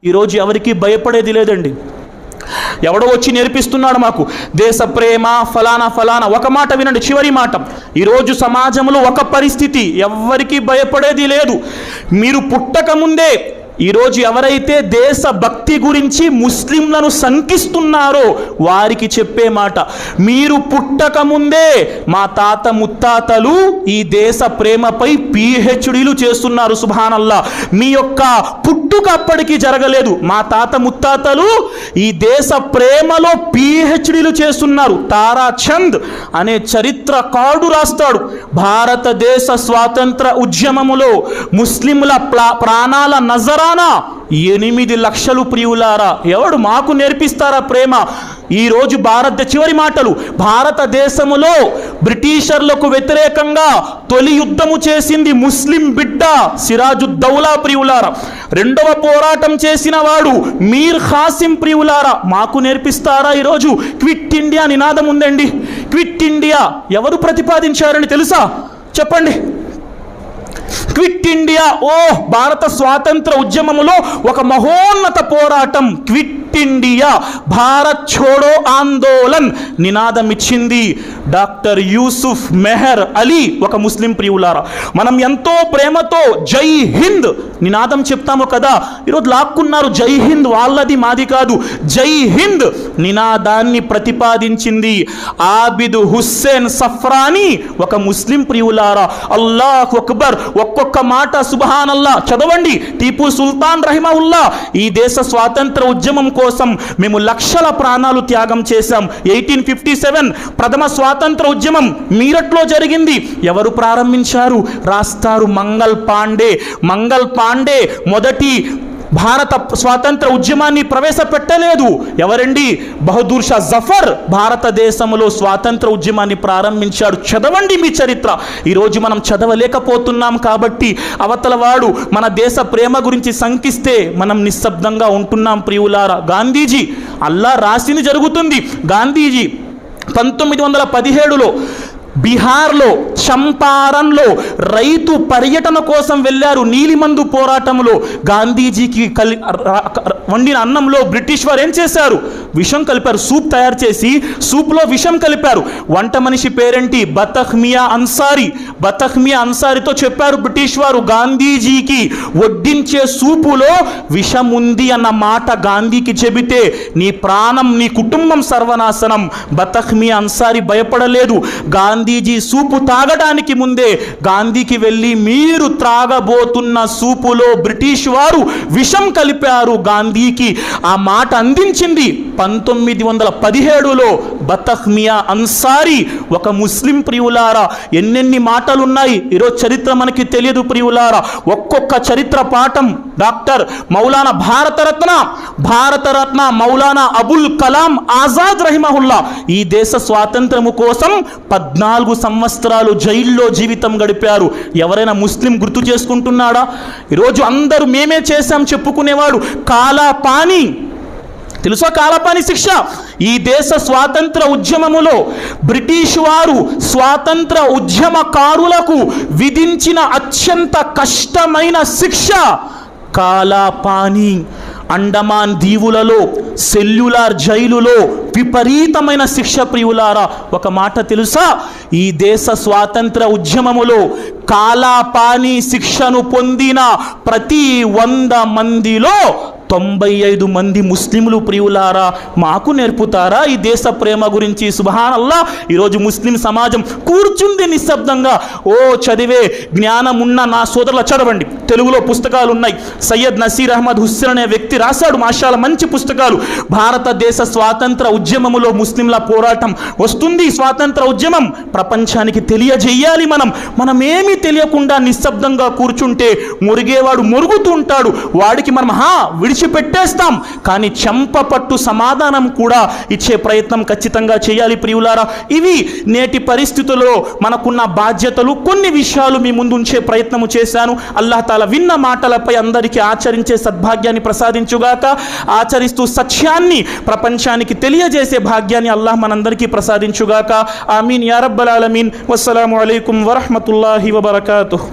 ఈరోజు ఎవరికి భయపడేది లేదండి. ఎవడో వచ్చి నేర్పిస్తున్నాడు మాకు దేశ ప్రేమ ఫలానా ఫలానా. ఒక మాట వినండి, చివరి మాట. ఈరోజు సమాజంలో ఒక పరిస్థితి, ఎవ్వరికి భయపడేది లేదు. మీరు పుట్టక ముందే ఈరోజు ఎవరైతే దేశభక్తి గురించి ముస్లింలను శంకిస్తున్నారో వారికి చెప్పే మాట, మీరు పుట్టక ముందే మా తాత ముత్తాతలు ఈ దేశ ప్రేమపై పిహెచ్డీలు చేస్తున్నారు. సుబ్హానల్లా, మీ యొక్క పుట్టుక అప్పటికి జరగలేదు, మా తాత ముత్తాతలు ఈ దేశ ప్రేమలో పిహెచ్డీలు చేస్తున్నారు. తారాచంద్ అనే చరిత్రకారుడు రాస్తాడు, భారతదేశ స్వాతంత్ర ఉద్యమములో ముస్లింల ప్రాణాల నజరానా 8 లక్షలు. ప్రియులారా, ఎవడు మాకు నేర్పిస్తారా ప్రేమ? ఈరోజు చివరి మాటలు, భారతదేశములో బ్రిటిషర్లకు వ్యతిరేకంగా తొలి యుద్ధము చేసింది ముస్లిం బిడ్డ సిరాజుద్దౌలా. ప్రియులారా, రెండవ పోరాటం చేసిన వాడు మీర్ ఖాసిం. ప్రియులారా, మాకు నేర్పిస్తారా? ఈరోజు క్విట్ ఇండియా నినాదం ఉందండి. క్విట్ ఇండియా ఎవరు ప్రతిపాదించారని తెలుసా? చెప్పండి. క్విట్ ఇండియా, భారత స్వాతంత్ర ఉద్యమములో ఒక మహోన్నత పోరాటం. క్విట్ ఇండియా, భారత్ ఛోడో ఆందోళన్ నినాదం ఇచ్చింది డాక్టర్ యూసుఫ్ మెహర్ అలీ, ఒక ముస్లిం. ప్రియులారా, మనం ఎంతో ప్రేమతో జై హింద్ నినాదం చెప్తాము కదా. ఈరోజు లాక్కున్నారు జై హింద్, వాళ్ళది మాది కాదు. జై హింద్ నినాదాన్ని ప్రతిపాదించింది ఆబిద్ హుస్సేన్ సఫ్రానీ, ఒక ముస్లిం. ప్రియులారా, అల్లాహ్ అక్బర్, ఒక్కొక్క మాట సుబ్హానల్లా చదవండి. టీపు సుల్తాన్ రహిమహుల్లా, ఈ దేశ స్వాతంత్ర ఉద్యమం కోసం మేము లక్షల ప్రాణాలు త్యాగం చేశాం. 1857 ప్రథమ స్వాతంత్ర ఉద్యమం మీరట్లో జరిగింది. ఎవరు ప్రారంభించారు? రాస్తారు మంగల్ పాండే. మంగల్ పాండే మొదటి భారత స్వాతంత్ర ఉద్యమాన్ని ప్రవేశపెట్టలేదు. ఎవరండి? బహదూర్ షా జఫర్ భారతదేశంలో స్వాతంత్ర ఉద్యమాన్ని ప్రారంభించాడు. చదవండి మీ చరిత్ర. ఈరోజు మనం చదవలేకపోతున్నాం కాబట్టి అవతల వాడు మన దేశ ప్రేమ గురించి శంకిస్తే మనం నిశ్శబ్దంగా ఉంటున్నాం. ప్రియులారా, గాంధీజీ, అల్లా రాసింది జరుగుతుంది. గాంధీజీ 1917లో బీహార్లో చంపారణ్లో రైతు పర్యటన కోసం వెళ్ళారు. నీలిమందు పోరాటంలో గాంధీజీకి వండిన అన్నంలో బ్రిటిష్ వారు ఏం చేశారు? విషం కలిపారు. సూప్ తయారు చేసి సూప్లో విషం కలిపారు. వంట మనిషి పేరేంటి? బతఖ్మియా అన్సారీ. బతఖ్మియా అన్సారీతో చెప్పారు బ్రిటిష్ వారు, గాంధీజీకి వడ్డించే సూపులో విషం ఉంది అన్న మాట గాంధీకి చెబితే నీ ప్రాణం, నీ కుటుంబం సర్వనాశనం. బతఖ్మియా అన్సారీ భయపడలేదు. గాంధీజీ సూపు తాగడానికి ముందే గాంధీకి వెళ్ళి, మీరు త్రాగబోతున్న సూపులో బ్రిటిష్ వారు విషం కలిపారు. గాంధీకి ఆ మాట అందించింది 1917లో బతఖ్మియా అన్సారీ, ఒక ముస్లిం. ప్రియులారా, ఎన్నెన్ని మాటలున్నాయి. ఈరోజు చరిత్ర మనకి తెలియదు. ప్రియులారా, ఒక్కొక్క చరిత్ర పాఠం డాక్టర్ మౌలానా భారతరత్న మౌలానా అబుల్ కలాం ఆజాద్ రహిమహుల్లా ఈ దేశ స్వాతంత్రము కోసం 14 సంవత్సరాలు జైల్లో జీవితం గడిపారు. ఎవరైనా ముస్లిం గుర్తు చేసుకుంటున్నాడా? ఈరోజు అందరూ మేమే చేశాం చెప్పుకునేవాడు. కాలాపాని తెలుసా? కాలాపాని శిక్ష ఈ దేశ స్వాతంత్ర ఉద్యమములో బ్రిటిష్ వారు స్వాతంత్ర ఉద్యమకారులకు విధించిన అత్యంత కష్టమైన శిక్ష కాలాపాని. అండమాన్ దీవులలో సెల్యులార్ జైలులో విపరీతమైన శిక్ష. ప్రియులారా, ఒక మాట తెలుసా? ఈ దేశ స్వాతంత్ర ఉద్యమములో కాలాపాని శిక్షను పొందిన ప్రతి 100 మందిలో 95 మంది ముస్లింలు. ప్రియులారా, మాకు నేర్పుతారా ఈ దేశ ప్రేమ గురించి? సుబ్హానల్లా, ఈరోజు ముస్లిం సమాజం కూర్చుంది నిశ్శబ్దంగా. చదివే జ్ఞానం ఉన్న నా సోదరులు చదవండి. తెలుగులో పుస్తకాలు ఉన్నాయి. సయ్యద్ నసీర్ అహ్మద్ హుస్సేన్ అనే వ్యక్తి రాశాడు మాషాల్లా మంచి పుస్తకాలు. భారతదేశ స్వాతంత్ర ఉద్యమములో ముస్లింల పోరాటం వస్తుంది. స్వాతంత్ర ఉద్యమం ప్రపంచానికి తెలియజేయాలి. మనమేమీ తెలియకుండా నిశ్శబ్దంగా కూర్చుంటే మురిగేవాడు మురుగుతూ ఉంటాడు. వాడికి మనం విడిచిపెట్టేస్తాం. కానీ చెంపపట్టు సమాధానం కూడా ఇచ్చే ప్రయత్నం ఖచ్చితంగా చేయాలి. ప్రియులారా, ఇవి నేటి పరిస్థితుల్లో మనకున్న బాధ్యతలు. కొన్ని విషయాలు మీ ముందు ఉంచే ప్రయత్నము చేశాను. అల్లాహ్ తాలా విన్న మాటలపై అందరికీ ఆచరించే సద్భాగ్యాన్ని ప్రసాదించుగాక. ఆచరిస్తూ సత్యాన్ని ప్రపంచానికి తెలియజేసే భాగ్యాన్ని అల్లాహ్ మనందరికీ ప్రసాదించుగాక. ఆమీన్ యా రబ్బల్ ఆలమీన్. వస్సలాము అలైకుం వరహ్మతుల్లాహి వబరకాతుహు.